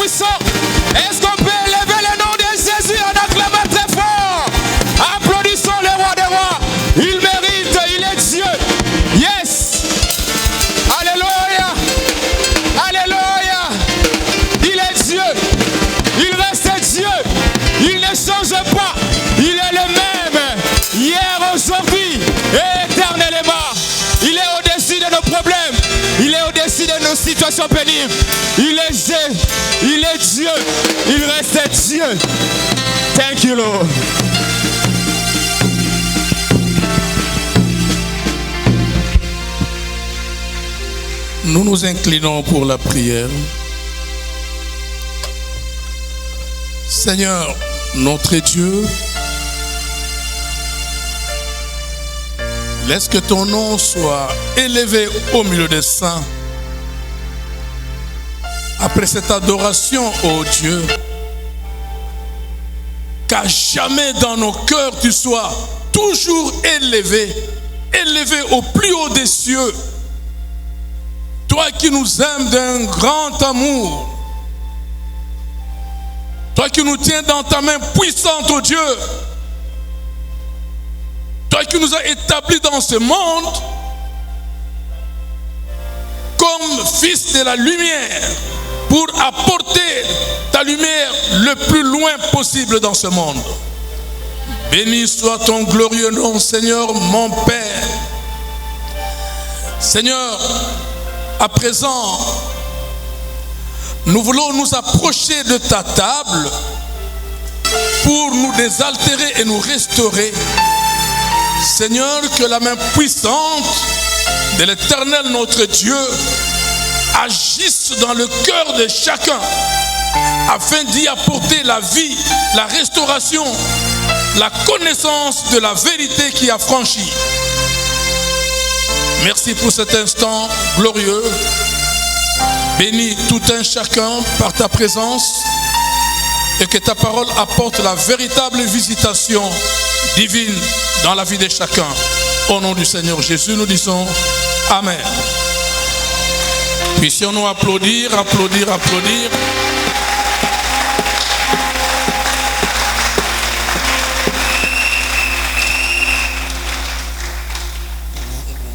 puissant. Est-ce qu'on peut élever le nom de Jésus en acclamant très fort? Applaudissons le roi des rois. Il mérite, il est Dieu. Yes. Alléluia. Alléluia. Il est Dieu. Il reste Dieu. Il ne change pas. Il est le même. Hier, aujourd'hui et éternellement. Il est au-dessus de nos problèmes. Il est au-dessus de nos situations pénibles. Il est Dieu. Il est Dieu. Il reste Dieu. Thank you, Lord. Nous nous inclinons pour la prière. Seigneur, notre Dieu, laisse que ton nom soit élevé au milieu des saints. Après cette adoration, ô Dieu, qu'à jamais dans nos cœurs tu sois toujours élevé, élevé au plus haut des cieux. Toi qui nous aimes d'un grand amour, toi qui nous tiens dans ta main puissante, ô Dieu, toi qui nous as établis dans ce monde comme fils de la lumière pour apporter ta lumière le plus loin possible dans ce monde. Béni soit ton glorieux nom, Seigneur, mon Père. Seigneur, à présent, nous voulons nous approcher de ta table pour nous désaltérer et nous restaurer. Seigneur, que la main puissante de l'Éternel notre Dieu agisse dans le cœur de chacun afin d'y apporter la vie, la restauration, la connaissance de la vérité qui a franchi. Merci pour cet instant glorieux. Bénis tout un chacun par ta présence et que ta parole apporte la véritable visitation divine dans la vie de chacun. Au nom du Seigneur Jésus, nous disons Amen. Puissions-nous applaudir, applaudir, applaudir.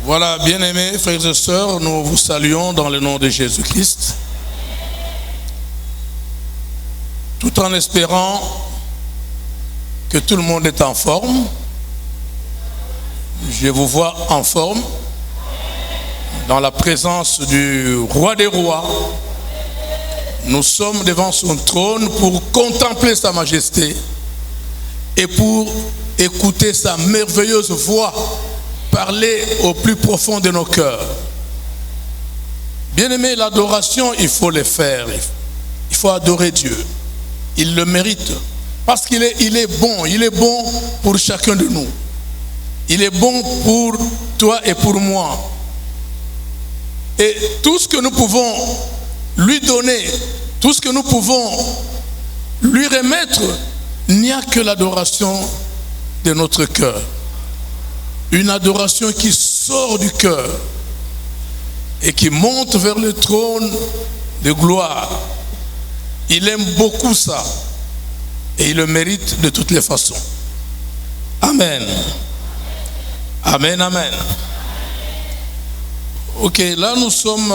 Voilà, bien-aimés frères et sœurs, nous vous saluons dans le nom de Jésus-Christ, tout en espérant que tout le monde est en forme. Je vous vois en forme, dans la présence du roi des rois. Nous sommes devant son trône pour contempler sa majesté et pour écouter sa merveilleuse voix parler au plus profond de nos cœurs. Bien-aimé, l'adoration, il faut le faire. Il faut adorer Dieu. Il le mérite. Parce qu'il est bon. Il est bon pour chacun de nous. Il est bon pour toi et pour moi. Et tout ce que nous pouvons lui donner, tout ce que nous pouvons lui remettre, il n'y a que l'adoration de notre cœur. Une adoration qui sort du cœur et qui monte vers le trône de gloire. Il aime beaucoup ça et il le mérite de toutes les façons. Amen. Amen, amen. Ok, là nous sommes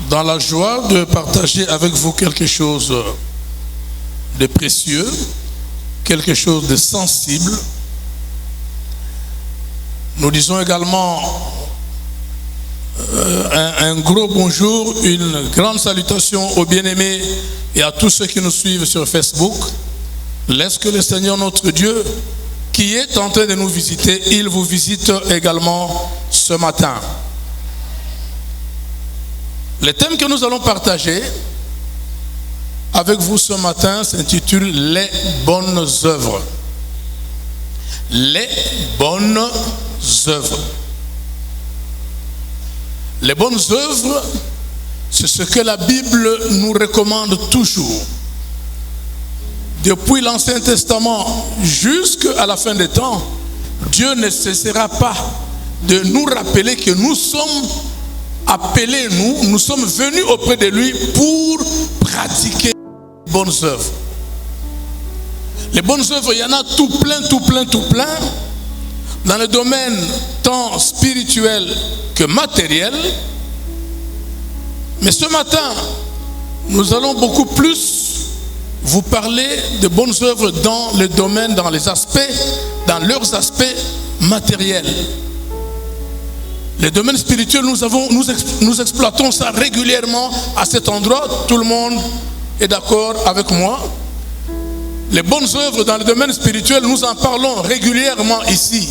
dans la joie de partager avec vous quelque chose de précieux, quelque chose de sensible. Nous disons également un gros bonjour, une grande salutation aux bien-aimés et à tous ceux qui nous suivent sur Facebook. Laisse que le Seigneur notre Dieu, qui est en train de nous visiter, il vous visite également ce matin. Le thème que nous allons partager avec vous ce matin s'intitule « Les bonnes œuvres ». Les bonnes œuvres. Les bonnes œuvres, c'est ce que la Bible nous recommande toujours. Depuis l'Ancien Testament jusqu'à la fin des temps, Dieu ne cessera pas de nous rappeler que nous sommes appelé nous sommes venus auprès de lui pour pratiquer les bonnes œuvres. Les bonnes œuvres, il y en a tout plein. Dans le domaine tant spirituel que matériel. Mais ce matin, nous allons beaucoup plus vous parler de bonnes œuvres dans le domaine, dans leurs aspects matériels. Le domaine spirituel, nous exploitons ça régulièrement à cet endroit. Tout le monde est d'accord avec moi. Les bonnes œuvres dans le domaine spirituel, nous en parlons régulièrement ici.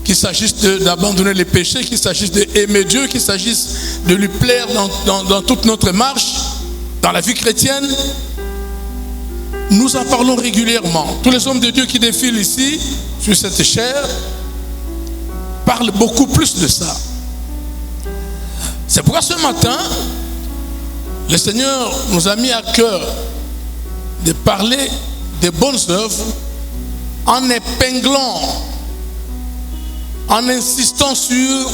Qu'il s'agisse d'abandonner les péchés, qu'il s'agisse d'aimer Dieu, qu'il s'agisse de lui plaire dans toute notre marche, dans la vie chrétienne, nous en parlons régulièrement. Tous les hommes de Dieu qui défilent ici, sur cette chair, parlent beaucoup plus de ça. C'est pourquoi ce matin, le Seigneur nous a mis à cœur de parler des bonnes œuvres en épinglant, en insistant sur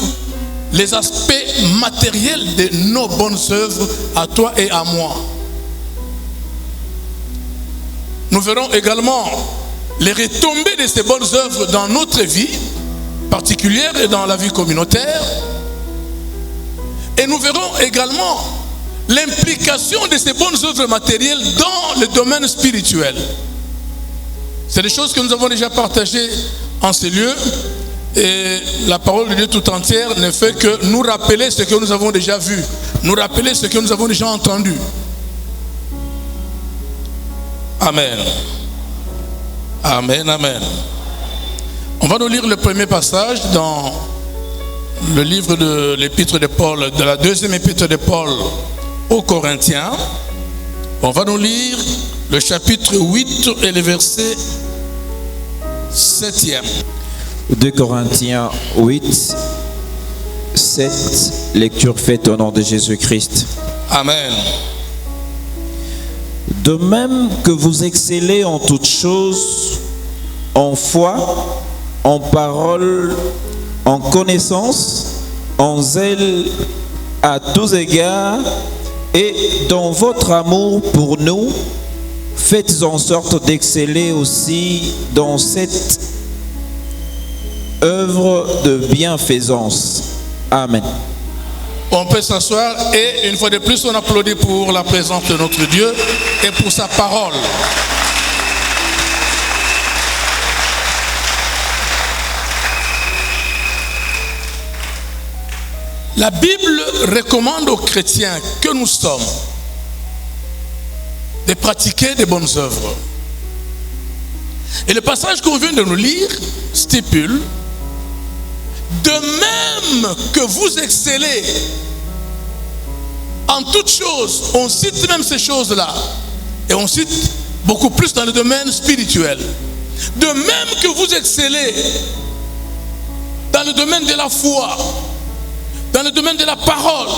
les aspects matériels de nos bonnes œuvres à toi et à moi. Nous verrons également les retombées de ces bonnes œuvres dans notre vie particulière et dans la vie communautaire. Et nous verrons également l'implication de ces bonnes œuvres matérielles dans le domaine spirituel. C'est des choses que nous avons déjà partagées en ces lieux. Et la parole de Dieu tout entière ne fait que nous rappeler ce que nous avons déjà vu, nous rappeler ce que nous avons déjà entendu. Amen. Amen, amen. On va nous lire le premier passage dans le livre de l'épître de Paul, de la deuxième épître de Paul aux Corinthiens. On va nous lire le chapitre 8 et le verset 7e. 2 Corinthiens 8, 7, lecture faite au nom de Jésus-Christ. Amen. De même que vous excellez en toutes choses, en foi, en parole, en connaissance, en zèle à tous égards, et dans votre amour pour nous, faites en sorte d'exceller aussi dans cette œuvre de bienfaisance. Amen. On peut s'asseoir et une fois de plus on applaudit pour la présence de notre Dieu et pour sa parole. La Bible recommande aux chrétiens que nous sommes de pratiquer des bonnes œuvres. Et le passage qu'on vient de nous lire stipule: de même que vous excellez en toutes choses. On cite même ces choses-là. Et on cite beaucoup plus dans le domaine spirituel. De même que vous excellez dans le domaine de la foi, dans le domaine de la parole,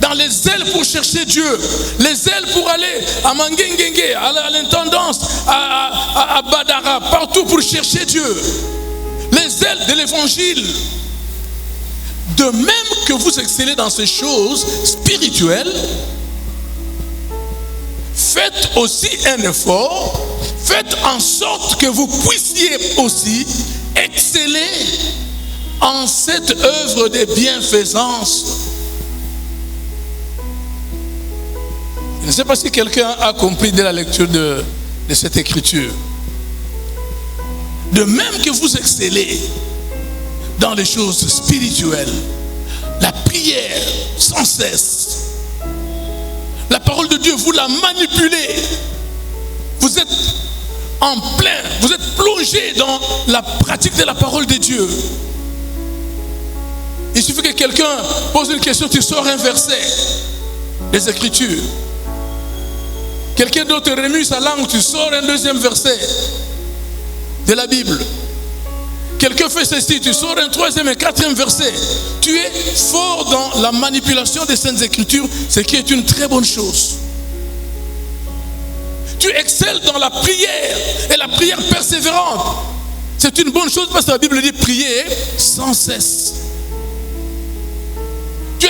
dans les ailes pour chercher Dieu, les ailes pour aller à Manguenguengue, à l'intendance, à Badara, partout pour chercher Dieu, les ailes de l'évangile. De même que vous excellez dans ces choses spirituelles, faites aussi un effort, faites en sorte que vous puissiez aussi exceller en cette œuvre de bienfaisance. Je ne sais pas si quelqu'un a compris dès la lecture de cette écriture. De même que vous excellez dans les choses spirituelles, la prière sans cesse, la parole de Dieu, vous la manipulez, vous êtes en plein, vous êtes plongé dans la pratique de la parole de Dieu. Il suffit que quelqu'un pose une question, tu sors un verset des Écritures. Quelqu'un d'autre remue sa langue, tu sors un deuxième verset de la Bible. Quelqu'un fait ceci, tu sors un troisième et quatrième verset. Tu es fort dans la manipulation des Saintes Écritures, ce qui est une très bonne chose. Tu excelles dans la prière, et la prière persévérante. C'est une bonne chose parce que la Bible dit prier sans cesse.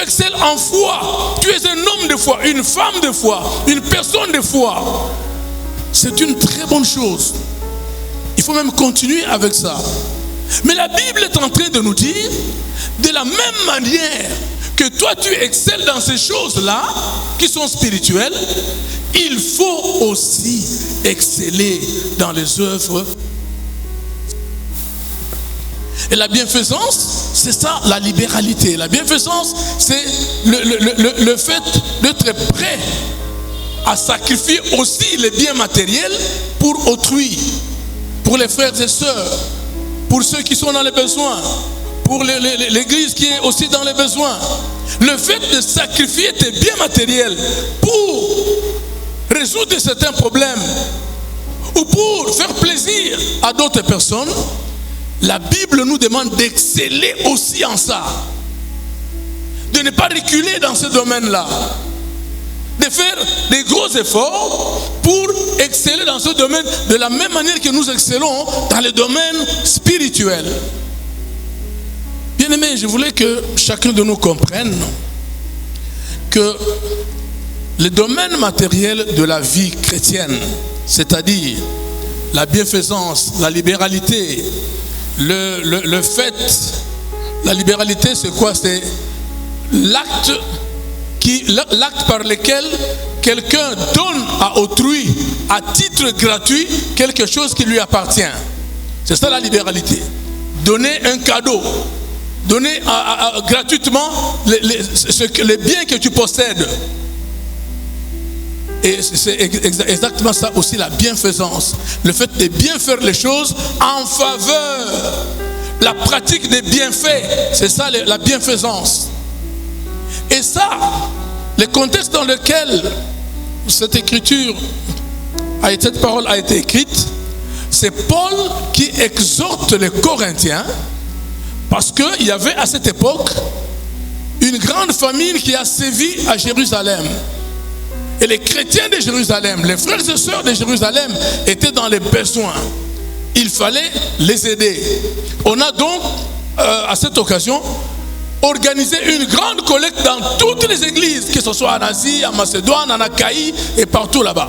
excelles en foi. Tu es un homme de foi, une femme de foi, une personne de foi. C'est une très bonne chose. Il faut même continuer avec ça. Mais la Bible est en train de nous dire, de la même manière que toi tu excelles dans ces choses-là, qui sont spirituelles, il faut aussi exceller dans les œuvres. Et la bienfaisance, c'est ça la libéralité. La bienfaisance, c'est le fait d'être prêt à sacrifier aussi les biens matériels pour autrui, pour les frères et sœurs, pour ceux qui sont dans les besoins, pour l'église qui est aussi dans les besoins. Le fait de sacrifier tes biens matériels pour résoudre certains problèmes ou pour faire plaisir à d'autres personnes, la Bible nous demande d'exceller aussi en ça, de ne pas reculer dans ce domaine-là, de faire des gros efforts pour exceller dans ce domaine de la même manière que nous excellons dans le domaine spirituel. Bien-aimés, je voulais que chacun de nous comprenne que le domaine matériel de la vie chrétienne, c'est-à-dire la bienfaisance, la libéralité, le fait, la libéralité c'est quoi? C'est l'acte par lequel quelqu'un donne à autrui à titre gratuit quelque chose qui lui appartient. C'est ça la libéralité. Donner un cadeau, donner gratuitement les biens que tu possèdes. Et c'est exactement ça aussi la bienfaisance. Le fait de bien faire les choses en faveur. La pratique des bienfaits, c'est ça la bienfaisance. Et ça, le contexte dans lequel cette écriture, cette parole a été écrite, c'est Paul qui exhorte les Corinthiens, parce qu'il y avait à cette époque une grande famine qui a sévi à Jérusalem. Et les chrétiens de Jérusalem, les frères et sœurs de Jérusalem étaient dans les besoins. Il fallait les aider. On a donc, à cette occasion, organisé une grande collecte dans toutes les églises, que ce soit en Asie, en Macédoine, en Achaïe et partout là-bas.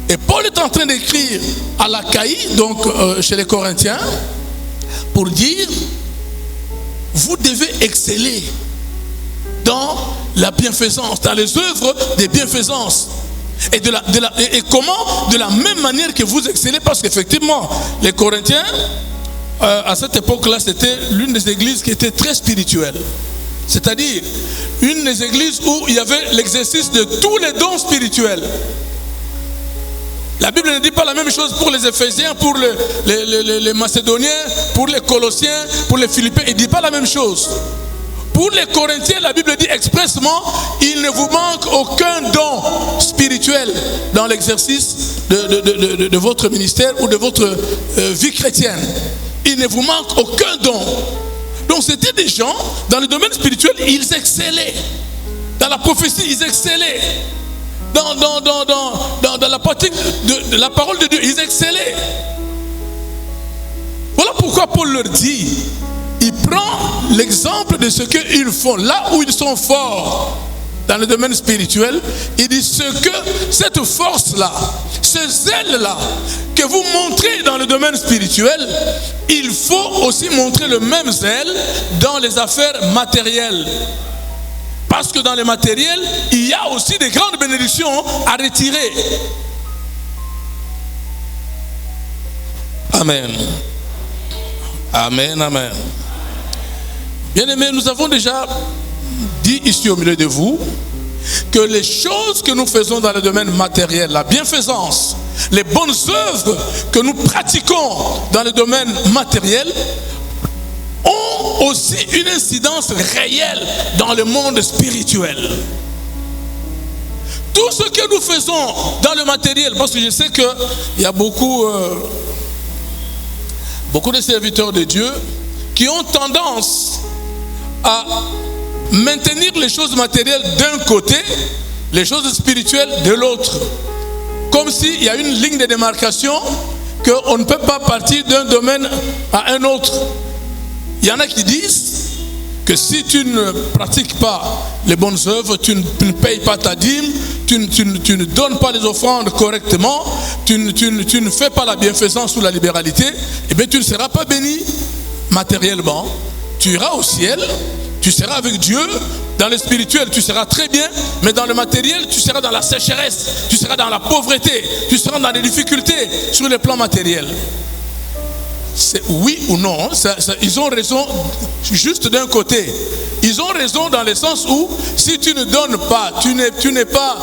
Et Paul est en train d'écrire à l'Achaïe, donc chez les Corinthiens, pour dire, vous devez exceller dans la bienfaisance, dans les œuvres des bienfaisances. Et comment? De la même manière que vous excellez, parce qu'effectivement, les Corinthiens, à cette époque-là, c'était l'une des églises qui était très spirituelle. C'est-à-dire, une des églises où il y avait l'exercice de tous les dons spirituels. La Bible ne dit pas la même chose pour les Éphésiens, pour les Macédoniens, pour les Colossiens, pour les Philippiens. Il ne dit pas la même chose. Pour les Corinthiens, la Bible dit expressement, il ne vous manque aucun don spirituel dans l'exercice de votre ministère ou de votre vie chrétienne. Il ne vous manque aucun don. Donc c'était des gens, dans le domaine spirituel, ils excellaient. Dans la prophétie, ils excellaient. Dans la pratique de la parole de Dieu, ils excellaient. Voilà pourquoi Paul leur dit, il prend l'exemple de ce qu'ils font, là où ils sont forts dans le domaine spirituel. Il dit cette force-là, ce zèle-là que vous montrez dans le domaine spirituel, il faut aussi montrer le même zèle dans les affaires matérielles. Parce que dans les matériels, il y a aussi des grandes bénédictions à retirer. Amen. Amen, amen. Bien-aimés, nous avons déjà dit ici au milieu de vous que les choses que nous faisons dans le domaine matériel, la bienfaisance, les bonnes œuvres que nous pratiquons dans le domaine matériel ont aussi une incidence réelle dans le monde spirituel. Tout ce que nous faisons dans le matériel, parce que je sais qu'il y a beaucoup de serviteurs de Dieu qui ont tendance à maintenir les choses matérielles d'un côté, les choses spirituelles de l'autre. Comme s'il y a une ligne de démarcation qu'on ne peut pas partir d'un domaine à un autre. Il y en a qui disent que si tu ne pratiques pas les bonnes œuvres, tu ne payes pas ta dîme, tu ne donnes pas les offrandes correctement, tu ne fais pas la bienfaisance ou la libéralité, eh bien tu ne seras pas béni matériellement. Tu iras au ciel, tu seras avec Dieu, dans le spirituel tu seras très bien, mais dans le matériel tu seras dans la sécheresse, tu seras dans la pauvreté, tu seras dans les difficultés sur le plan matériel. C'est oui ou non, ils ont raison juste d'un côté. Ils ont raison dans le sens où si tu ne donnes pas, tu n'es pas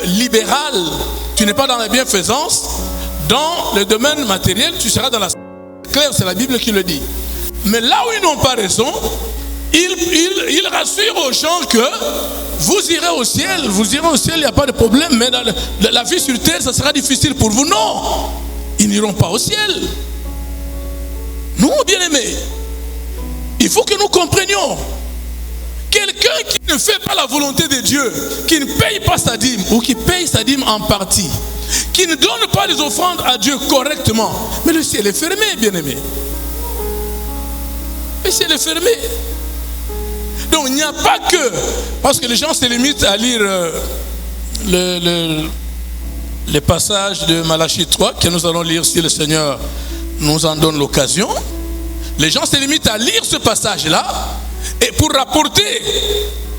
libéral, tu n'es pas dans la bienfaisance, dans le domaine matériel, tu seras dans la... Claire, c'est la Bible qui le dit. Mais là où ils n'ont pas raison, ils rassurent aux gens que vous irez au ciel, il n'y a pas de problème, mais dans la vie sur terre, ça sera difficile pour vous. Non, ils n'iront pas au ciel. Nous, bien-aimés, il faut que nous comprenions. Quelqu'un qui ne fait pas la volonté de Dieu, qui ne paye pas sa dîme, ou qui paye sa dîme en partie, qui ne donne pas les offrandes à Dieu correctement, mais le ciel est fermé, bien-aimés. Le ciel est fermé. Donc il n'y a pas que, parce que les gens se limitent à lire les passages de Malachie 3 que nous allons lire si le Seigneur nous en donne l'occasion. Les gens se limitent à lire ce passage-là et pour rapporter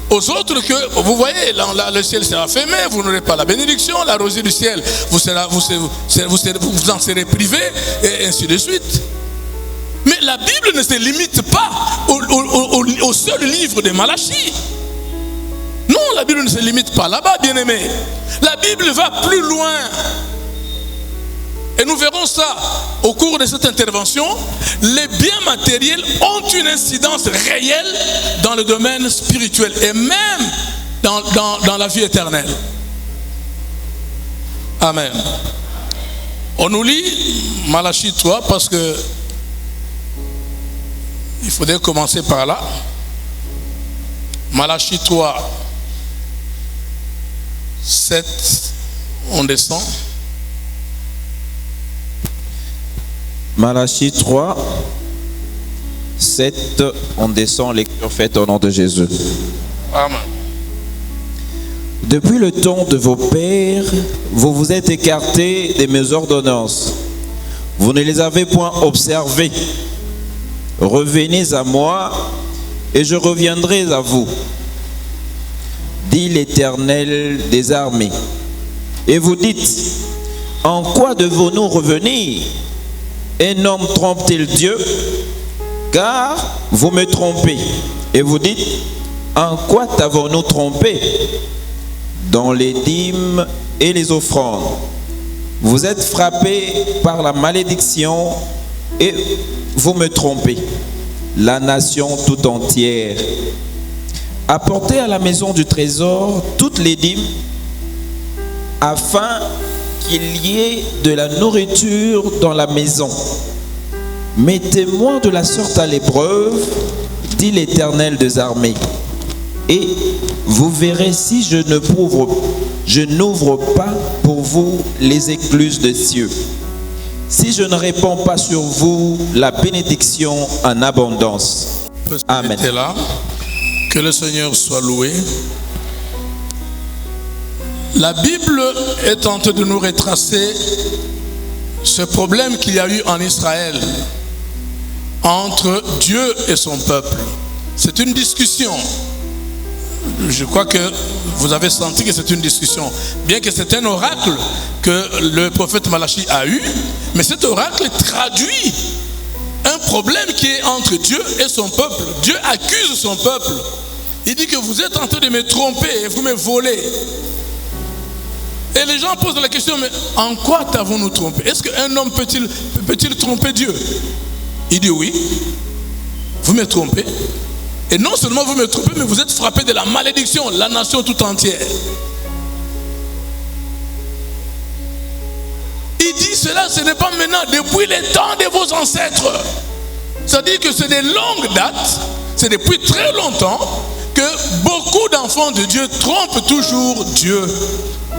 aux autres que, vous voyez, le ciel sera fermé, vous n'aurez pas la bénédiction, la rosée du ciel, vous en serez privés, et ainsi de suite. Mais la Bible ne se limite pas au seul livre de Malachie. Non, la Bible ne se limite pas là-bas, bien-aimés. La Bible va plus loin. Et nous verrons ça au cours de cette intervention. Les biens matériels ont une incidence réelle dans le domaine spirituel et même dans la vie éternelle. Amen. On nous lit Malachie 3 parce que il faudrait commencer par là. Malachie 3, 7, on descend. Malachie 3, 7, on descend, lecture faite au nom de Jésus. Amen. Depuis le temps de vos pères, vous vous êtes écartés de mes ordonnances. Vous ne les avez point observées. Revenez à moi et je reviendrai à vous, dit l'Éternel des armées. Et vous dites, en quoi devons-nous revenir? Un homme trompe-t-il Dieu? Car vous me trompez. Et vous dites, en quoi t'avons-nous trompé? Dans les dîmes et les offrandes. Vous êtes frappés par la malédiction et vous me trompez, la nation tout entière. Apportez à la maison du trésor toutes les dîmes, afin qu'il y ait de la nourriture dans la maison. Mettez-moi de la sorte à l'épreuve, dit l'Éternel des armées, et vous verrez si je n'ouvre pas pour vous les écluses des cieux. Si je ne répands pas sur vous la bénédiction en abondance. Amen. Là, que le Seigneur soit loué. La Bible est en train de nous retracer ce problème qu'il y a eu en Israël entre Dieu et son peuple. C'est une discussion. Je crois que vous avez senti que c'est une discussion. Bien que c'est un oracle que le prophète Malachie a eu, mais cet oracle traduit un problème qui est entre Dieu et son peuple. Dieu accuse son peuple. Il dit que vous êtes en train de me tromper et vous me volez. Et les gens posent la question, mais en quoi t'avons-nous trompé? Est-ce qu'un homme peut-il tromper Dieu? Il dit oui, vous me trompez. Et non seulement vous me trompez, mais vous êtes frappé de la malédiction, la nation tout entière. Il dit cela, ce n'est pas maintenant, depuis les temps de vos ancêtres. C'est-à-dire que c'est de longues dates, c'est depuis très longtemps que beaucoup d'enfants de Dieu trompent toujours Dieu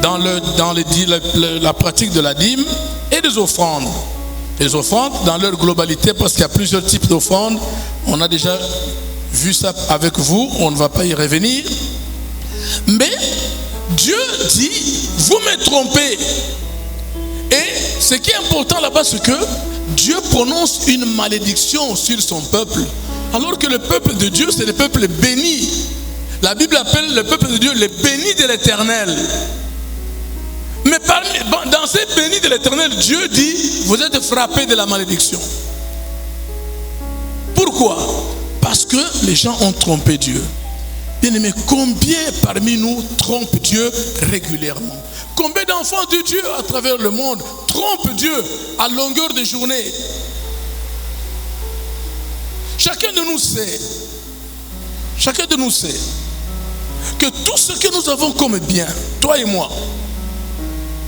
dans la pratique de la dîme et des offrandes. Les offrandes dans leur globalité, parce qu'il y a plusieurs types d'offrandes, on a déjà vu ça avec vous, on ne va pas y revenir. Mais Dieu dit, vous me trompez. Et ce qui est important là-bas, c'est que Dieu prononce une malédiction sur son peuple. Alors que le peuple de Dieu, c'est le peuple béni. La Bible appelle le peuple de Dieu les bénis de l'Éternel. Mais dans ces bénis de l'Éternel, Dieu dit, vous êtes frappés de la malédiction. Pourquoi? Parce que les gens ont trompé Dieu. Bien-aimés, combien parmi nous trompent Dieu régulièrement? Combien d'enfants de Dieu à travers le monde trompent Dieu à longueur de journée? Chacun de nous sait que tout ce que nous avons comme bien, toi et moi,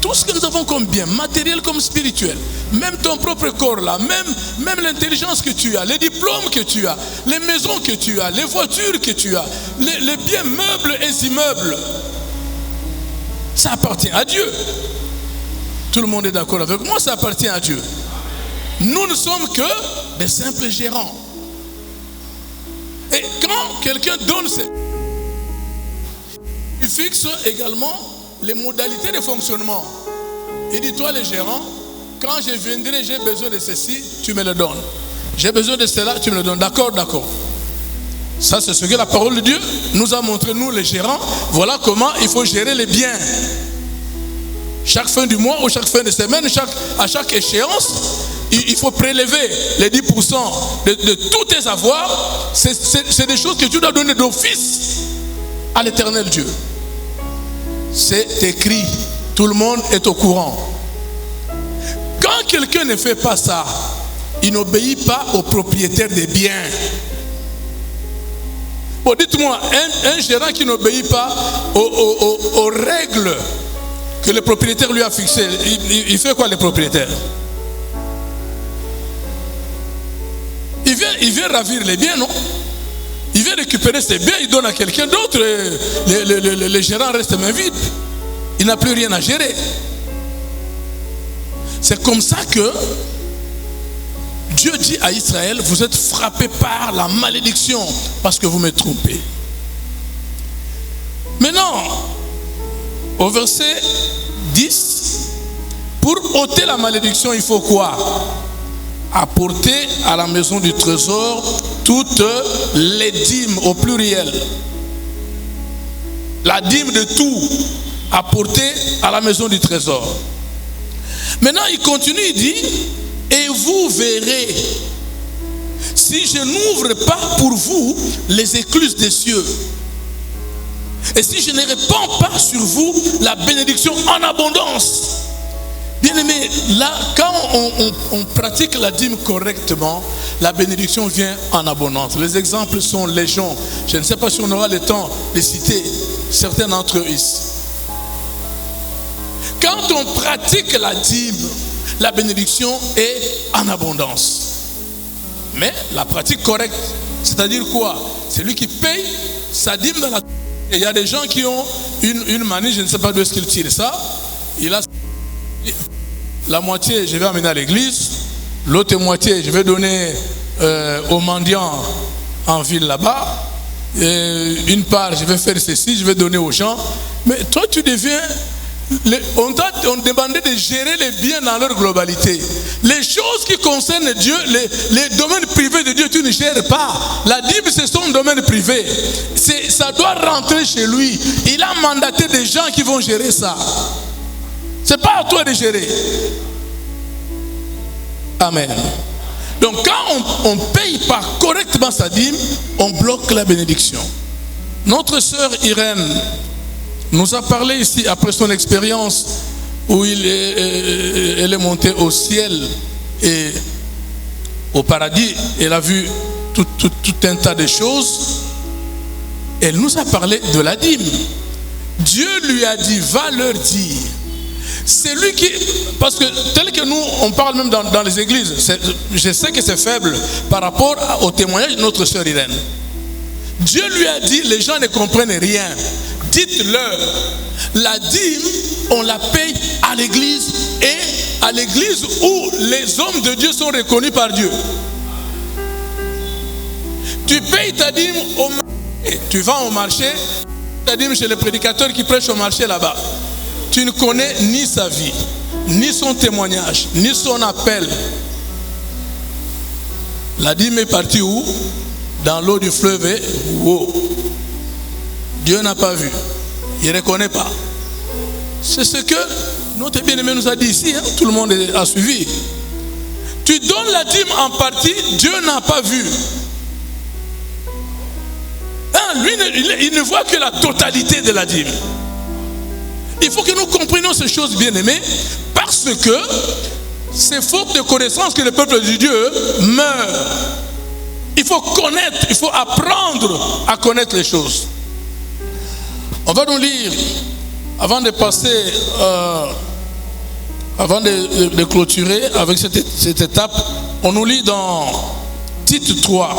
tout ce que nous avons comme bien, matériel comme spirituel, même ton propre corps là, même l'intelligence que tu as, les diplômes que tu as, les maisons que tu as, les voitures que tu as, les biens meubles et immeubles, ça appartient à Dieu. Tout le monde est d'accord avec moi, ça appartient à Dieu. Nous ne sommes que des simples gérants. Et quand quelqu'un donne il fixe également les modalités de fonctionnement. Il dit, toi les gérants, quand je viendrai, j'ai besoin de ceci, tu me le donnes. J'ai besoin de cela, tu me le donnes. D'accord, d'accord. Ça, c'est ce que la parole de Dieu nous a montré, nous les gérants. Voilà comment il faut gérer les biens. Chaque fin du mois ou chaque fin de semaine, à chaque échéance, il faut prélever les 10% de tous tes avoirs. C'est des choses que tu dois donner d'office à l'Éternel Dieu. C'est écrit, tout le monde est au courant. Quand quelqu'un ne fait pas ça, il n'obéit pas au propriétaire des biens. Bon, dites-moi, un gérant qui n'obéit pas aux règles que le propriétaire lui a fixées, il fait quoi le propriétaire? Il vient ravir les biens, non? Il vient récupérer ses biens, il donne à quelqu'un d'autre. Le gérant reste main vide. Il n'a plus rien à gérer. C'est comme ça que Dieu dit à Israël, vous êtes frappés par la malédiction parce que vous me trompez. Maintenant, au verset 10, pour ôter la malédiction, il faut quoi? Apporter à la maison du trésor toutes les dîmes au pluriel. La dîme de tout, apporter à la maison du trésor. Maintenant, il continue, il dit, et vous verrez, si je n'ouvre pas pour vous les écluses des cieux, et si je ne répands pas sur vous la bénédiction en abondance. Bien-aimés, là, quand on pratique la dîme correctement, la bénédiction vient en abondance. Les exemples sont légion. Je ne sais pas si on aura le temps de citer certains d'entre eux ici. Quand on pratique la dîme, la bénédiction est en abondance. Mais la pratique correcte, c'est-à-dire quoi? C'est lui qui paye sa dîme dans la... Il y a des gens qui ont une manie, je ne sais pas d'où est-ce qu'ils tirent ça. Il a la moitié, je vais amener à l'église. L'autre moitié, je vais donner aux mendiants en ville là-bas. Une part, je vais faire ceci, je vais donner aux gens. Mais toi, tu deviens... On demandait de gérer les biens dans leur globalité. Les choses qui concernent Dieu, les domaines privés de Dieu, tu ne gères pas. La dîme, c'est son domaine privé. Ça doit rentrer chez lui. Il a mandaté des gens qui vont gérer ça. C'est pas à toi de gérer. Amen. Donc quand on ne paye pas correctement sa dîme, on bloque la bénédiction. Notre sœur Irène nous a parlé ici, après son expérience où elle est montée au ciel et au paradis. Elle a vu tout un tas de choses. Elle nous a parlé de la dîme. Dieu lui a dit, va leur dire. C'est lui qui... Parce que tel que nous, on parle même dans les églises, je sais que c'est faible par rapport au témoignage de notre sœur Irène. Dieu lui a dit, les gens ne comprennent rien. Dites-leur, la dîme, on la paye à l'église et à l'église où les hommes de Dieu sont reconnus par Dieu. Tu payes ta dîme au marché. Tu vas au marché, ta dîme chez le prédicateur qui prêche au marché là-bas. Tu ne connais ni sa vie, ni son témoignage, ni son appel. La dîme est partie où? Dans l'eau du fleuve et où? Dieu n'a pas vu. Il ne reconnaît pas. C'est ce que notre bien-aimé nous a dit ici. Tout le monde a suivi. Tu donnes la dîme en partie, Dieu n'a pas vu. Lui, il ne voit que la totalité de la dîme. Il faut que nous comprenions ces choses, bien-aimés, parce que c'est faute de connaissance que le peuple de Dieu meurt. Il faut connaître, il faut apprendre à connaître les choses. On va nous lire, avant de passer, avant de clôturer avec cette étape, on nous lit dans Tite 3.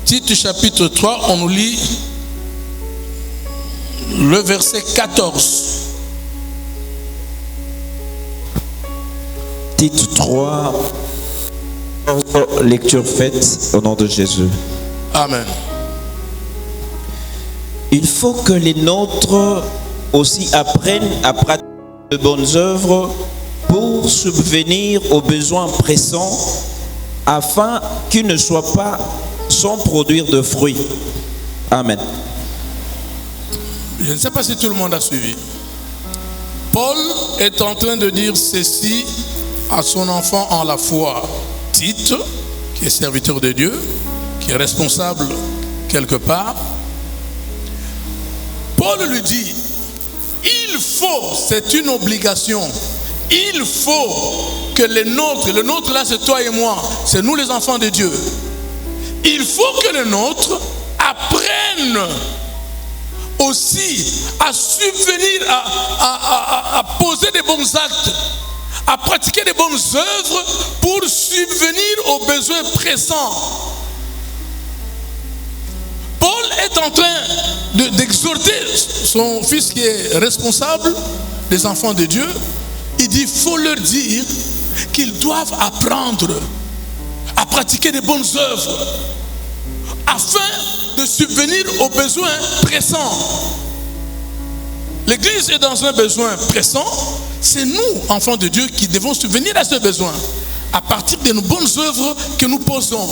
Tite chapitre 3, on nous lit le verset 14. Tite 3, lecture faite au nom de Jésus. Amen. Il faut que les nôtres aussi apprennent à pratiquer de bonnes œuvres pour subvenir aux besoins pressants afin qu'ils ne soient pas sans produire de fruits. Amen. Je ne sais pas si tout le monde a suivi. Paul est en train de dire ceci à son enfant en la foi, Tite, qui est serviteur de Dieu, qui est responsable quelque part. Paul lui dit, il faut, c'est une obligation, il faut que le nôtre là c'est toi et moi, c'est nous les enfants de Dieu. Il faut que le nôtre apprenne aussi à subvenir, à poser des bons actes, à pratiquer des bonnes œuvres pour subvenir aux besoins pressants. Paul est en train d'exhorter son fils qui est responsable des enfants de Dieu. Il dit, il faut leur dire qu'ils doivent apprendre à pratiquer des bonnes œuvres afin de subvenir aux besoins pressants. L'Église est dans un besoin pressant. C'est nous, enfants de Dieu, qui devons subvenir à ce besoin à partir de nos bonnes œuvres que nous posons,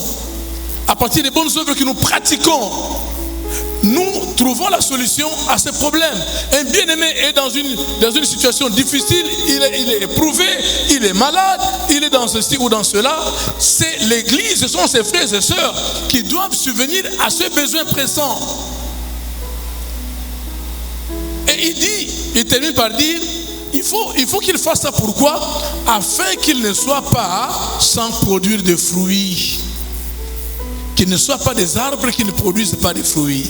à partir des bonnes œuvres que nous pratiquons. Nous trouvons la solution à ce problème. Un bien-aimé est dans une situation difficile, il est éprouvé, il est malade, il est dans ceci ou dans cela. C'est l'Église, ce sont ses frères et sœurs qui doivent subvenir à ce besoin pressant. Et il termine par dire, il faut qu'il fasse ça. Pourquoi? Afin qu'il ne soit pas sans produire de fruits. Qu'ils ne soient pas des arbres qui ne produisent pas de fruits.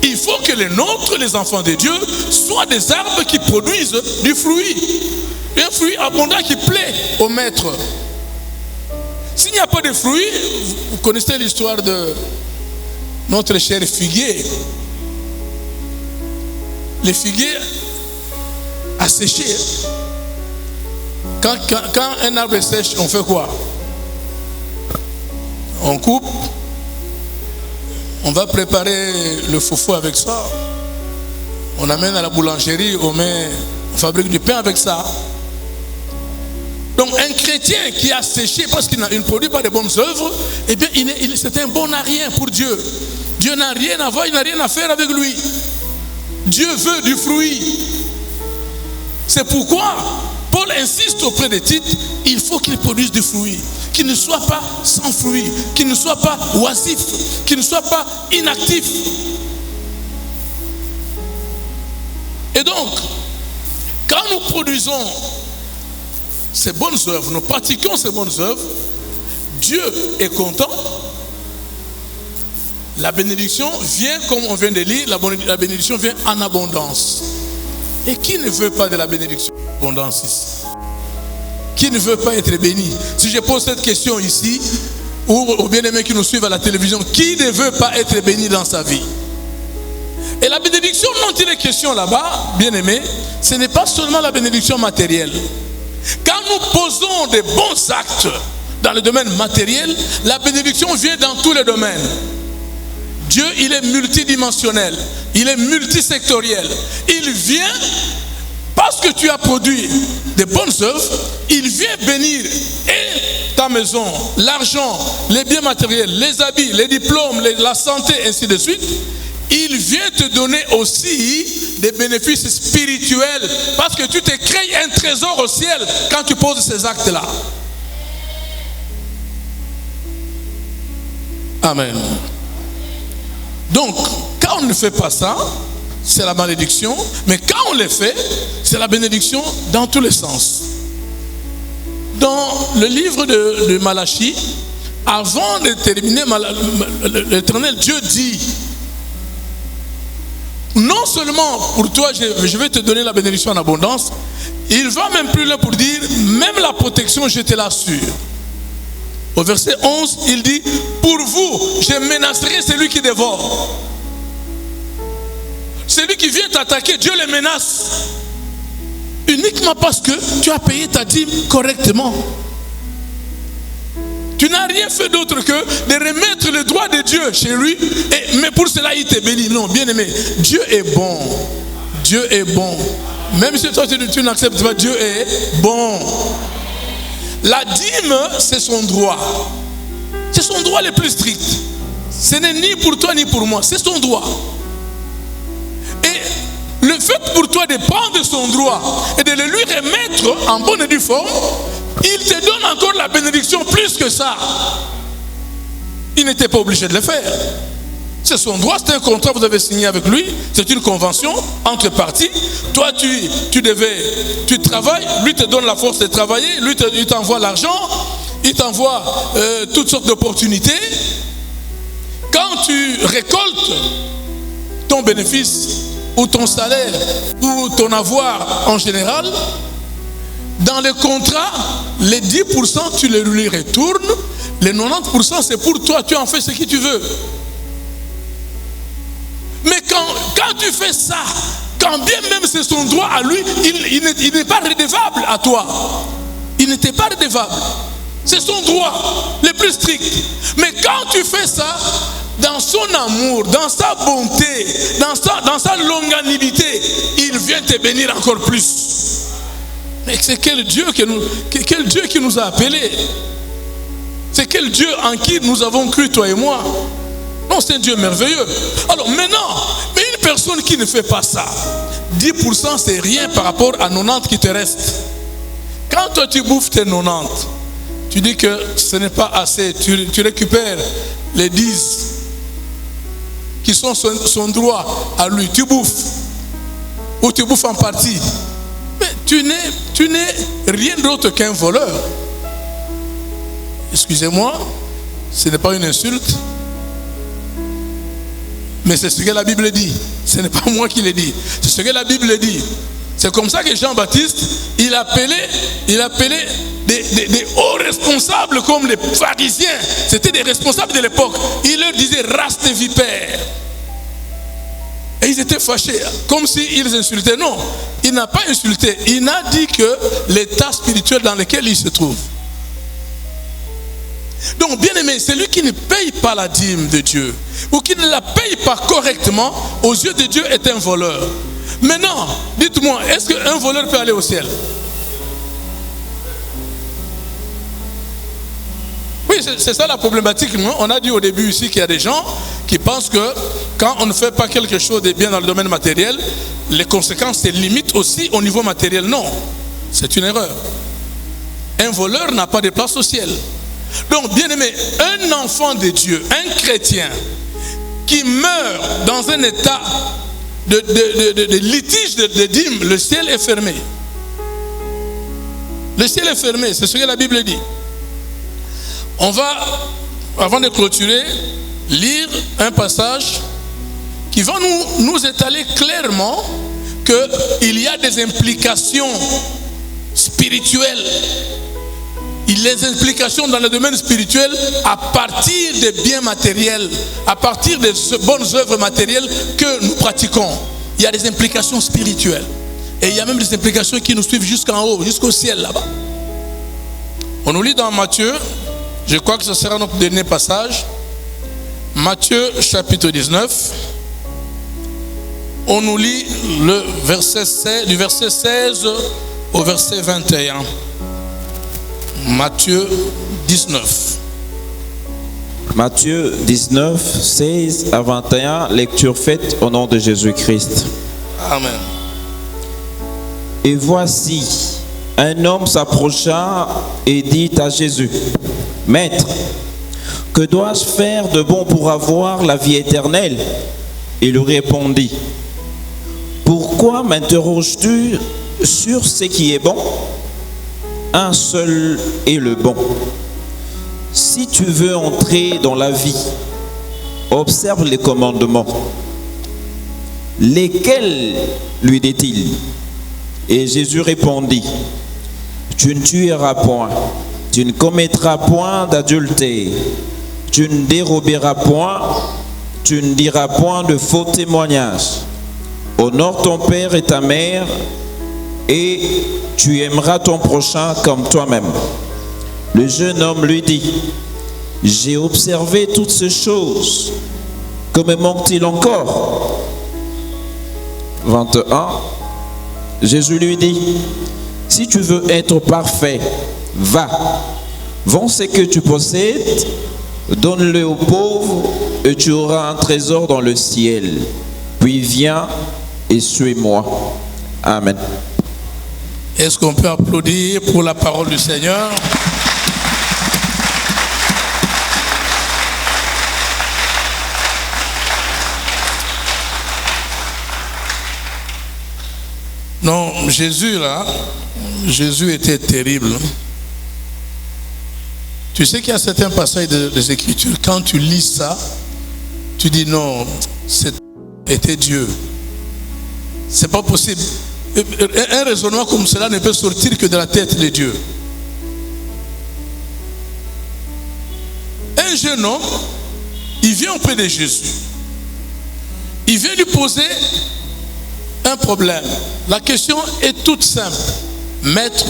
Il faut que les nôtres, les enfants de Dieu, soient des arbres qui produisent du fruit. Un fruit abondant qui plaît au maître. S'il n'y a pas de fruits, vous connaissez l'histoire de notre cher figuier. Les figuiers a séché. Quand un arbre sèche, on fait quoi? On coupe, on va préparer le foufou avec ça. On amène à la boulangerie, on fabrique du pain avec ça. Donc un chrétien qui a séché parce qu'il ne produit pas de bonnes œuvres, eh bien c'est un bon à rien pour Dieu. Dieu n'a rien à voir, il n'a rien à faire avec lui. Dieu veut du fruit. C'est pourquoi Paul insiste auprès de Tite, il faut qu'il produise du fruit, qu'il ne soit pas sans fruit, qu'il ne soit pas oisif, qu'il ne soit pas inactif. Et donc, quand nous produisons ces bonnes œuvres, nous pratiquons ces bonnes œuvres, Dieu est content. La bénédiction vient, comme on vient de lire, la bénédiction vient en abondance. Et qui ne veut pas de la bénédiction en abondance ici? Qui ne veut pas être béni? Si je pose cette question ici, ou aux bien-aimés qui nous suivent à la télévision, qui ne veut pas être béni dans sa vie? Et la bénédiction dont il est question là-bas, bien-aimés, ce n'est pas seulement la bénédiction matérielle. Quand nous posons des bons actes, dans le domaine matériel, la bénédiction vient dans tous les domaines. Dieu, il est multidimensionnel, il est multisectoriel. Il vient, parce que tu as produit des bonnes œuvres, il vient bénir et ta maison, l'argent, les biens matériels, les habits, les diplômes, la santé, ainsi de suite. Il vient te donner aussi des bénéfices spirituels parce que tu te crées un trésor au ciel quand tu poses ces actes-là. Amen. Donc, quand on ne fait pas ça, c'est la malédiction, mais quand on le fait, c'est la bénédiction dans tous les sens. Dans le livre de Malachie, avant de terminer, l'Éternel Dieu dit: non seulement pour toi, je vais te donner la bénédiction en abondance, il va même plus loin pour dire, même la protection, je te l'assure. Au verset 11, il dit: pour vous, je menacerai celui qui dévore. Celui qui vient t'attaquer, Dieu le menace. Uniquement parce que tu as payé ta dîme correctement. Tu n'as rien fait d'autre que de remettre le droit de Dieu chez lui, mais pour cela il te bénit. Non, bien aimé, Dieu est bon. Dieu est bon. Même si toi tu n'acceptes pas, Dieu est bon. La dîme, c'est son droit. C'est son droit le plus strict. Ce n'est ni pour toi ni pour moi, c'est son droit. Et le fait pour toi de prendre son droit et de le lui remettre en bonne et due forme, il te donne encore la bénédiction plus que ça. Il n'était pas obligé de le faire. C'est son droit, c'est un contrat que vous avez signé avec lui. C'est une convention entre parties. Toi, tu travailles, lui te donne la force de travailler, lui il t'envoie l'argent, il t'envoie toutes sortes d'opportunités. Quand tu récoltes ton bénéfice ou ton salaire ou ton avoir en général, dans le contrat, les 10% tu les lui retournes, les 90% c'est pour toi, tu en fais ce que tu veux. Mais quand tu fais ça, quand bien même c'est son droit à lui, il n'est pas redevable à toi. Il n'était pas redevable. C'est son droit le plus strict. Mais quand tu fais ça, dans son amour, dans sa bonté, dans sa longanimité, il vient te bénir encore plus. Mais c'est quel Dieu qui nous a appelés? C'est quel Dieu en qui nous avons cru, toi et moi? Non, c'est un Dieu merveilleux. Alors maintenant, mais une personne qui ne fait pas ça, 10% c'est rien par rapport à 90 qui te restent. Quand toi tu bouffes tes 90, tu dis que ce n'est pas assez, tu récupères les 10 qui sont son droit à lui, tu bouffes, ou tu bouffes en partie. Mais tu n'es rien d'autre qu'un voleur. Excusez-moi, ce n'est pas une insulte, mais c'est ce que la Bible dit. Ce n'est pas moi qui le dis, c'est ce que la Bible dit. C'est comme ça que Jean-Baptiste, il appelait des hauts responsables comme les pharisiens. C'était des responsables de l'époque. Il leur disait race de vipères. Et ils étaient fâchés, comme s'ils insultaient. Non, il n'a pas insulté. Il n'a dit que l'état spirituel dans lequel il se trouve. Donc, bien aimé, celui qui ne paye pas la dîme de Dieu, ou qui ne la paye pas correctement, aux yeux de Dieu est un voleur. Maintenant, dites-moi, est-ce qu'un voleur peut aller au ciel? Oui, c'est ça la problématique. On a dit au début ici qu'il y a des gens qui pensent que quand on ne fait pas quelque chose de bien dans le domaine matériel, les conséquences se limitent aussi au niveau matériel. Non, c'est une erreur. Un voleur n'a pas de place au ciel. Donc, bien aimé, un enfant de Dieu, un chrétien qui meurt dans un état de litige de dîmes, le ciel est fermé. Le ciel est fermé, c'est ce que la Bible dit. On va, avant de clôturer, lire un passage qui va nous étaler clairement qu'il y a des implications spirituelles. Les implications dans le domaine spirituel à partir des biens matériels, à partir des bonnes œuvres matérielles que nous pratiquons. Il y a des implications spirituelles. Et il y a même des implications qui nous suivent jusqu'en haut, jusqu'au ciel là-bas. On nous lit dans Matthieu, Je crois que ce sera notre dernier passage. Matthieu chapitre 19. On nous lit le verset 16, du verset 16 au verset 21. Matthieu 19. Matthieu 19, 16 à 21, lecture faite au nom de Jésus-Christ. Amen. Et voici, un homme s'approcha et dit à Jésus, « Maître, que dois-je faire de bon pour avoir la vie éternelle ?» Il lui répondit, « Pourquoi m'interroges-tu sur ce qui est bon? Un seul est le bon. Si tu veux entrer dans la vie, observe les commandements. » Lesquels, lui dit-il? Et Jésus répondit, « Tu ne tueras point, tu ne commettras point d'adultère, tu ne déroberas point, tu ne diras point de faux témoignages. Honore ton père et ta mère, et tu aimeras ton prochain comme toi-même. » Le jeune homme lui dit, « J'ai observé toutes ces choses. Que me manque-t-il encore ?» 21. Jésus lui dit, « Si tu veux être parfait, va, vends ce que tu possèdes, donne-le aux pauvres, et tu auras un trésor dans le ciel. Puis viens et suis-moi. » Amen. Est-ce qu'on peut applaudir pour la parole du Seigneur? Non, Jésus là, Jésus était terrible. Tu sais qu'il y a certains passages des Écritures, quand tu lis ça, tu dis non, c'était Dieu. C'est pas possible. Un raisonnement comme cela ne peut sortir que de la tête de Dieu. Un jeune homme, il vient auprès de Jésus. Il vient lui poser un problème. La question est toute simple. Maître,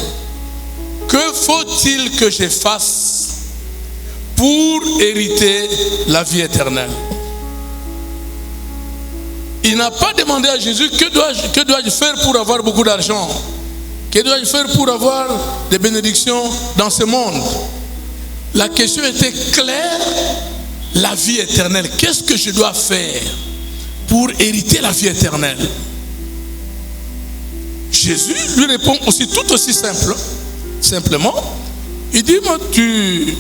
que faut-il que je fasse pour hériter la vie éternelle? Il n'a pas demandé à Jésus que dois-je faire pour avoir beaucoup d'argent? Que dois-je faire pour avoir des bénédictions dans ce monde? La question était claire. La vie éternelle. Qu'est-ce que je dois faire pour hériter la vie éternelle? Jésus lui répond aussi tout aussi simplement. Il dit, il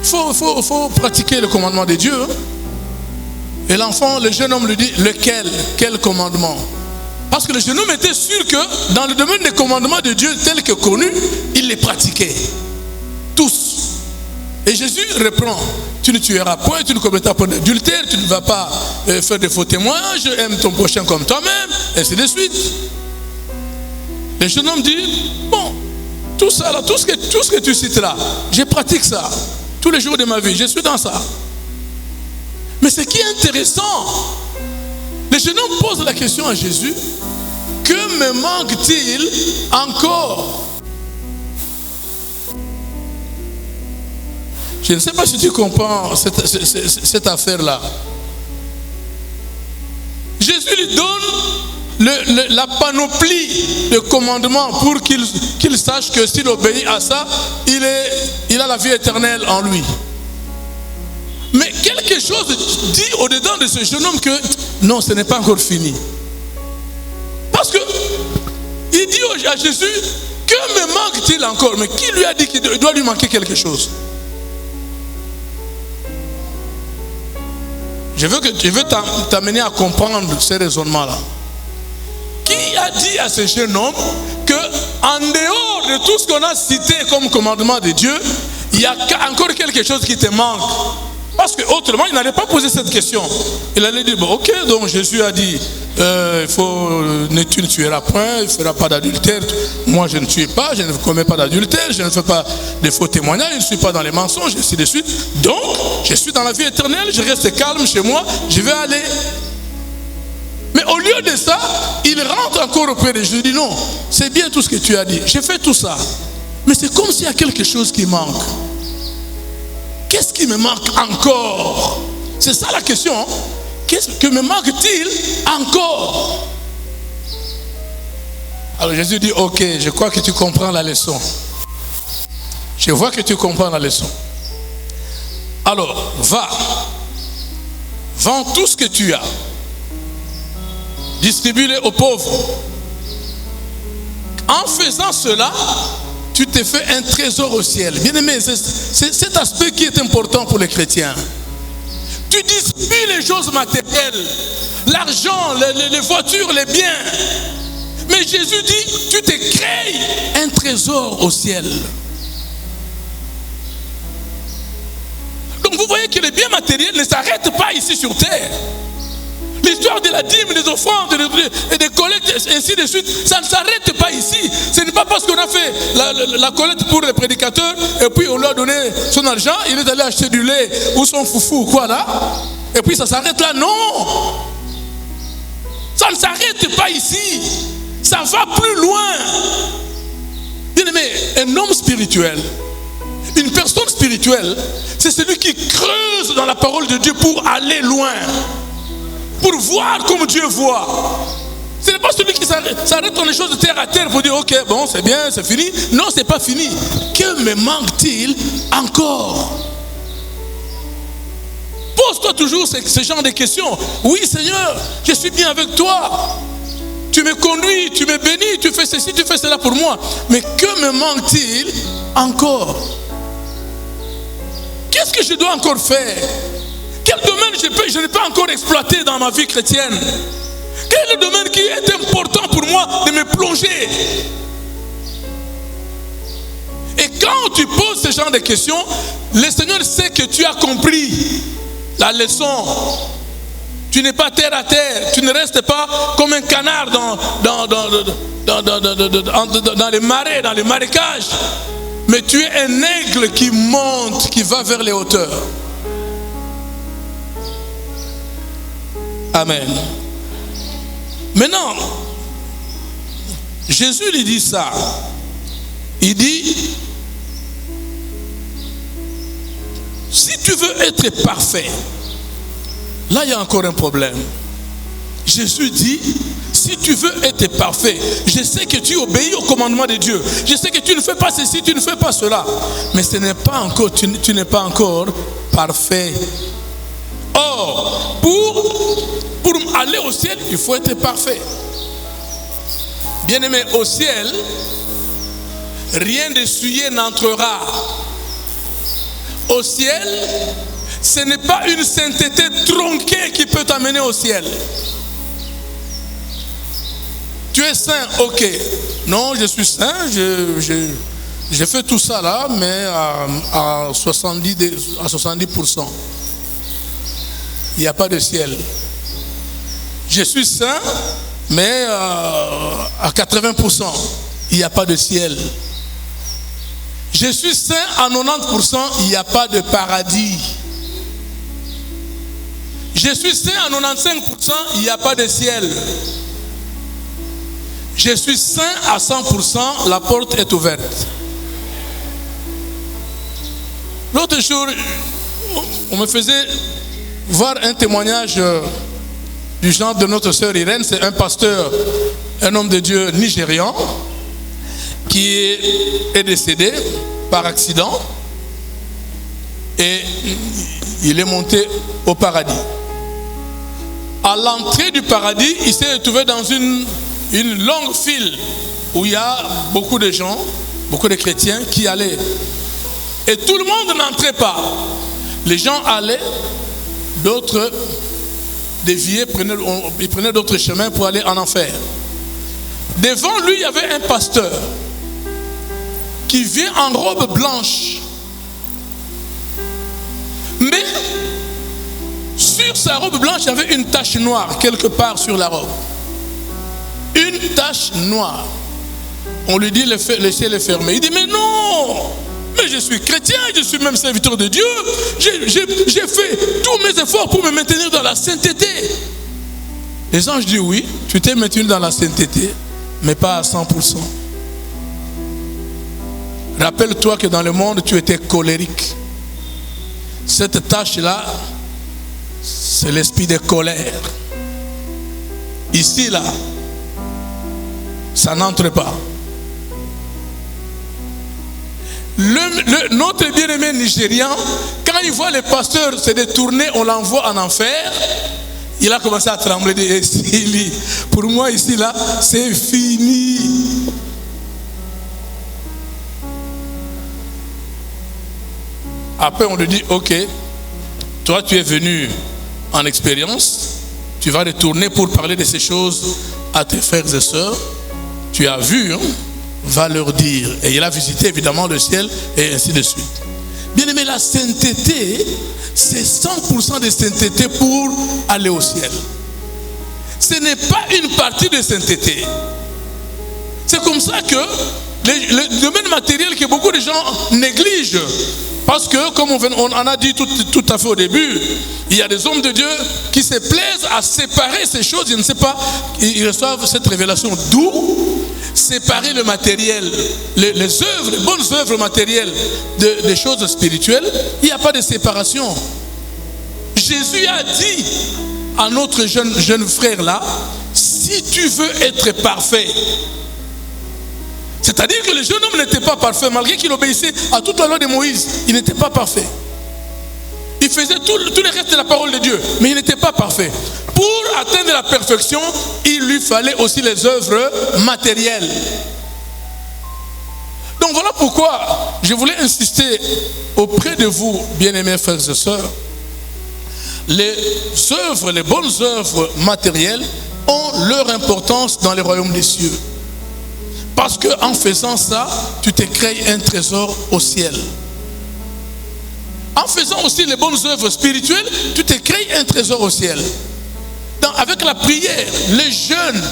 faut pratiquer le commandement de Dieu. Et l'enfant, le jeune homme lui dit, lequel? Quel commandement? Parce que le jeune homme était sûr que dans le domaine des commandements de Dieu tels que connus, il les pratiquait. Tous. Et Jésus reprend, tu ne tueras point, tu ne commettras point d'adultère, tu ne vas pas faire de faux témoignages, aime ton prochain comme toi-même, et ainsi de suite. Le jeune homme dit, bon, tout ça là, tout ce que tu cites là, je pratique ça tous les jours de ma vie, je suis dans ça. Mais ce qui est intéressant, le jeune homme pose la question à Jésus, que me manque-t-il encore? Je ne sais pas si tu comprends cette affaire-là. Jésus lui donne la panoplie de commandements pour qu'il sache que s'il obéit à ça, il a la vie éternelle en lui. Mais quelque chose dit au-dedans de ce jeune homme que non, ce n'est pas encore fini. Parce que il dit à Jésus, que me manque-t-il encore? Mais qui lui a dit qu'il doit lui manquer quelque chose? Je veux t'amener à comprendre ces raisonnements-là. Qui a dit à ce jeune homme que en dehors de tout ce qu'on a cité comme commandement de Dieu, il y a encore quelque chose qui te manque? Parce que autrement, il n'allait pas poser cette question. Il allait dire, bon, ok, donc Jésus a dit, tu ne tueras point, il ne feras pas d'adultère. Moi, je ne tue pas, je ne commets pas d'adultère, je ne fais pas de faux témoignages, je ne suis pas dans les mensonges, ainsi de suite. Donc, je suis dans la vie éternelle, je reste calme chez moi, je vais aller. Mais au lieu de ça, il rentre encore auprès de Jésus. Il dit, non, c'est bien tout ce que tu as dit, j'ai fait tout ça. Mais c'est comme s'il y a quelque chose qui manque. qu'est-ce qui me manque encore? C'est ça la question. Qu'est-ce que me manque-t-il encore? Alors Jésus dit, ok, je crois que tu comprends la leçon. Je vois que tu comprends la leçon. Alors, va, vends tout ce que tu as, distribue-les aux pauvres. En faisant cela, tu te fais un trésor au ciel. Bien aimé, c'est cet aspect qui est important pour les chrétiens. Tu distribues les choses matérielles, l'argent, les voitures, les biens. Mais Jésus dit, tu te crées un trésor au ciel. Donc vous voyez que les biens matériels ne s'arrêtent pas ici sur terre. L'histoire de la dîme, des offrandes et des collectes, ainsi de suite, ça ne s'arrête pas ici. Ce n'est pas parce qu'on a fait la collecte pour les prédicateurs et puis on lui a donné son argent, il est allé acheter du lait ou son foufou ou quoi là, et puis ça s'arrête là. Non! Ça ne s'arrête pas ici. Ça va plus loin. Bien aimé, un homme spirituel, une personne spirituelle, c'est celui qui creuse dans la parole de Dieu pour aller loin. Pour voir comme Dieu voit. Ce n'est pas celui qui s'arrête dans les choses de terre à terre pour dire ok, bon, c'est bien, c'est fini. Non, c'est pas fini. Que me manque-t-il encore? Pose-toi toujours ce genre de questions. Oui, Seigneur, je suis bien avec toi. Tu me conduis, tu me bénis, tu fais ceci, tu fais cela pour moi. Mais que me manque-t-il encore? Qu'est-ce que je dois encore faire? Quel domaine je n'ai pas encore exploité dans ma vie chrétienne? Quel est le domaine qui est important pour moi de me plonger? Et quand tu poses ce genre de questions, le Seigneur sait que tu as compris la leçon. Tu n'es pas terre à terre. Tu ne restes pas comme un canard dans les marais, dans les marécages. Mais tu es un aigle qui monte, qui va vers les hauteurs. Amen. Maintenant, Jésus lui dit ça. Il dit, si tu veux être parfait, là il y a encore un problème. Jésus dit, si tu veux être parfait, je sais que tu obéis au commandement de Dieu. Je sais que tu ne fais pas ceci, tu ne fais pas cela. Mais ce n'est pas encore, tu n'es pas encore parfait. Or, pour aller au ciel, il faut être parfait. Bien-aimé, au ciel, rien de souillé n'entrera. Au ciel, ce n'est pas une sainteté tronquée qui peut t'amener au ciel. Tu es saint, ok. Non, je suis saint, j'ai fait tout ça là, mais à 70%. Il n'y a pas de ciel. Je suis saint, mais à 80%. Il n'y a pas de ciel. Je suis saint à 90%. Il n'y a pas de paradis. Je suis saint à 95%. Il n'y a pas de ciel. Je suis saint à 100%. La porte est ouverte. L'autre jour, on me faisait voir un témoignage du genre de notre sœur Irène. C'est un pasteur, un homme de Dieu nigérian qui est décédé par accident et il est monté au paradis. À l'entrée du paradis, il s'est retrouvé dans une longue file où il y a beaucoup de gens, beaucoup de chrétiens qui allaient. Et tout le monde n'entrait pas. Les gens allaient, d'autres déviaient, ils prenaient d'autres chemins pour aller en enfer. Devant lui, il y avait un pasteur qui vient en robe blanche. Mais sur sa robe blanche, il y avait une tache noire quelque part sur la robe. Une tache noire. On lui dit, laissez-le fermer. Il dit, mais non! Mais je suis chrétien, je suis même serviteur de Dieu. J'ai fait tous mes efforts pour me maintenir dans la sainteté. Les anges disent, oui, tu t'es maintenu dans la sainteté, mais pas à 100%. Rappelle-toi que dans le monde, tu étais colérique. Cette tâche-là, c'est l'esprit de colère. Ici, là, ça n'entre pas. Notre bien-aimé Nigérian, quand il voit les pasteurs se détourner, on l'envoie en enfer. Il a commencé à trembler. Pour moi, ici, là, c'est fini. Après, on lui dit, ok, toi, tu es venu en expérience. Tu vas retourner pour parler de ces choses à tes frères et sœurs. Tu as vu, hein? Va leur dire. Et il a visité évidemment le ciel et ainsi de suite. Bien aimé, la sainteté, c'est 100% de sainteté pour aller au ciel. Ce n'est pas une partie de sainteté. C'est comme ça que le domaine matériel que beaucoup de gens négligent. Parce que, comme on en a dit tout à fait au début, il y a des hommes de Dieu qui se plaisent à séparer ces choses. Ils ne savent pas, ils reçoivent cette révélation. D'où séparer le matériel, les œuvres, les bonnes œuvres matérielles des choses spirituelles. Il n'y a pas de séparation. Jésus a dit à notre jeune frère là, si tu veux être parfait, c'est-à-dire que le jeune homme n'était pas parfait, malgré qu'il obéissait à toute la loi de Moïse, il n'était pas parfait. Il faisait tout le reste de la parole de Dieu, mais il n'était pas parfait. Pour atteindre la perfection, il lui fallait aussi les œuvres matérielles. Donc voilà pourquoi je voulais insister auprès de vous, bien-aimés frères et sœurs, les bonnes œuvres matérielles ont leur importance dans le royaume des cieux. Parce qu'en faisant ça, tu te crées un trésor au ciel. En faisant aussi les bonnes œuvres spirituelles, tu te crées un trésor au ciel. Avec la prière, les jeûnes,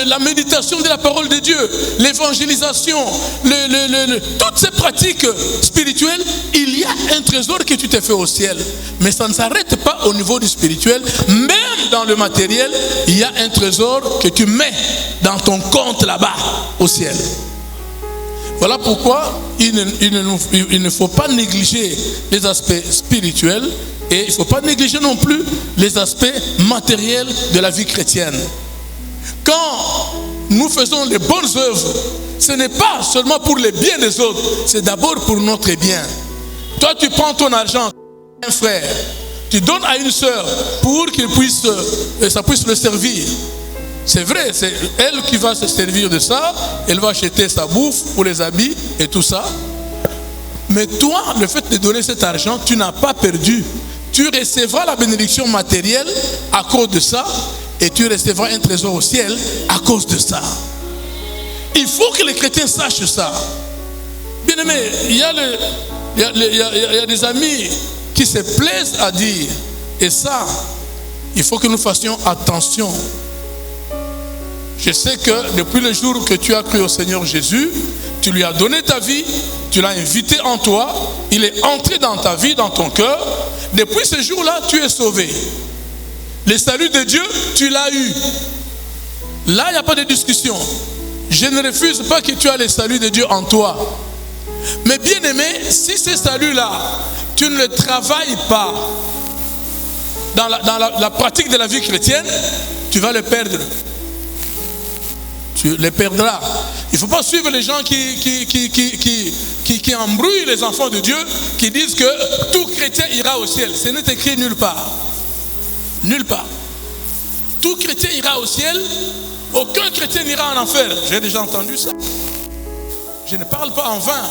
la méditation de la parole de Dieu, l'évangélisation, toutes ces pratiques spirituelles, il y a un trésor que tu te fais au ciel. Mais ça ne s'arrête pas au niveau du spirituel. Même dans le matériel, il y a un trésor que tu mets dans ton compte là-bas, au ciel. Voilà pourquoi il ne faut pas négliger les aspects spirituels. Et il ne faut pas négliger non plus les aspects matériels de la vie chrétienne. Quand nous faisons les bonnes œuvres, ce n'est pas seulement pour le bien des autres, c'est d'abord pour notre bien. Toi, tu prends ton argent, un frère, tu donnes à une sœur pour que ça puisse le servir. C'est vrai, c'est elle qui va se servir de ça, elle va acheter sa bouffe pour les habits et tout ça. Mais toi, le fait de donner cet argent, tu n'as pas perdu. Tu recevras la bénédiction matérielle à cause de ça et tu recevras un trésor au ciel à cause de ça. Il faut que les chrétiens sachent ça. Bien aimé, il y a des amis qui se plaisent à dire, et ça, il faut que nous fassions attention. Je sais que depuis le jour que tu as cru au Seigneur Jésus, tu lui as donné ta vie, tu l'as invité en toi, il est entré dans ta vie, dans ton cœur. Depuis ce jour-là, tu es sauvé. Le salut de Dieu, tu l'as eu. Là, il n'y a pas de discussion. Je ne refuse pas que tu aies le salut de Dieu en toi. Mais bien aimé, si ce salut-là, tu ne le travailles pas dans la pratique de la vie chrétienne, tu vas le perdre. Tu les perdras. Il ne faut pas suivre les gens qui embrouillent les enfants de Dieu, qui disent que tout chrétien ira au ciel. Ce n'est écrit nulle part. Nulle part. Tout chrétien ira au ciel, aucun chrétien n'ira en enfer. J'ai déjà entendu ça. Je ne parle pas en vain.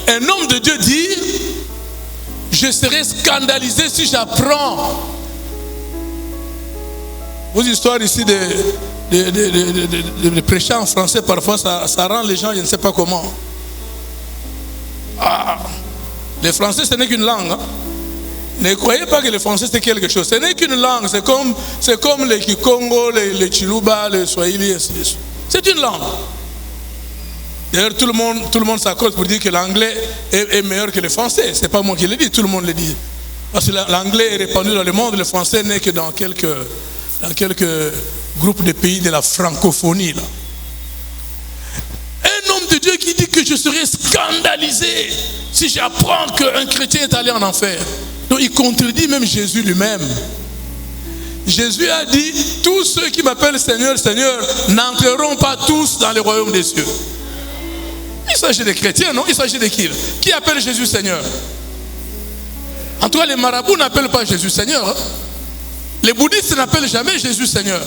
Un homme de Dieu dit, je serai scandalisé si j'apprends. Vos histoires ici de prêcher en français, parfois ça rend les gens, je ne sais pas comment. Le français, ce n'est qu'une langue. Hein? Ne croyez pas que le français c'est quelque chose. Ce n'est qu'une langue. C'est comme les Kikongo, les Chiluba, les Swahili. C'est une langue. D'ailleurs, tout le monde s'accorde pour dire que l'anglais est meilleur que le français. Ce n'est pas moi qui le dis, tout le monde le dit. Parce que l'anglais est répandu dans le monde, le français n'est que dans quelques groupes de pays de la francophonie. Là. Un homme de Dieu qui dit que je serai scandalisé si Si j'apprends qu'un chrétien est allé en enfer, donc il contredit même Jésus lui-même. Jésus a dit, tous ceux qui m'appellent Seigneur, Seigneur, n'entreront pas tous dans le royaume des cieux. Il s'agit des chrétiens, non? Il s'agit de qui? Qui appelle Jésus Seigneur? En tout cas, les marabouts n'appellent pas Jésus Seigneur. Hein? Les bouddhistes n'appellent jamais Jésus Seigneur.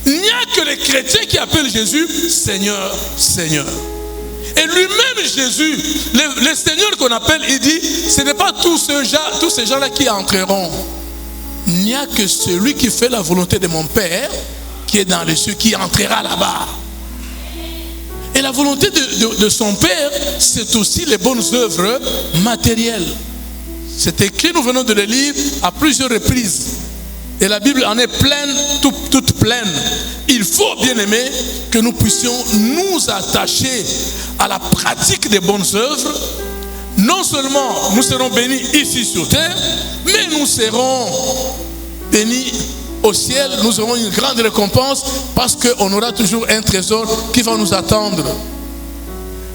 Il n'y a que les chrétiens qui appellent Jésus Seigneur, Seigneur. Et lui-même Jésus, le Seigneur qu'on appelle, il dit, ce n'est pas tous ces gens-là qui entreront. Il n'y a que celui qui fait la volonté de mon Père, qui est dans les cieux, qui entrera là-bas. Et la volonté de son Père, c'est aussi les bonnes œuvres matérielles. C'est écrit, nous venons de le lire à plusieurs reprises. Et la Bible en est pleine, toute pleine. Il faut, bien aimé, que nous puissions nous attacher à la pratique des bonnes œuvres. Non seulement nous serons bénis ici sur terre, mais nous serons bénis au ciel. Nous aurons une grande récompense parce qu'on aura toujours un trésor qui va nous attendre.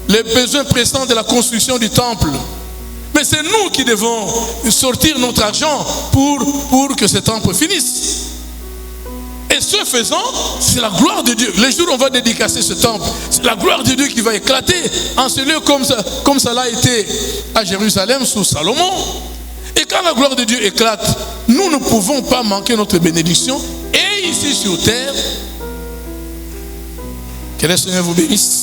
Les besoins pressants de la construction du temple. Mais c'est nous qui devons sortir notre argent pour que ce temple finisse. Et ce faisant, c'est la gloire de Dieu. Les jours où on va dédicacer ce temple, c'est la gloire de Dieu qui va éclater en ce lieu comme ça l'a été à Jérusalem sous Salomon. Et quand la gloire de Dieu éclate, nous ne pouvons pas manquer notre bénédiction. Et ici sur terre, que le Seigneur vous bénisse.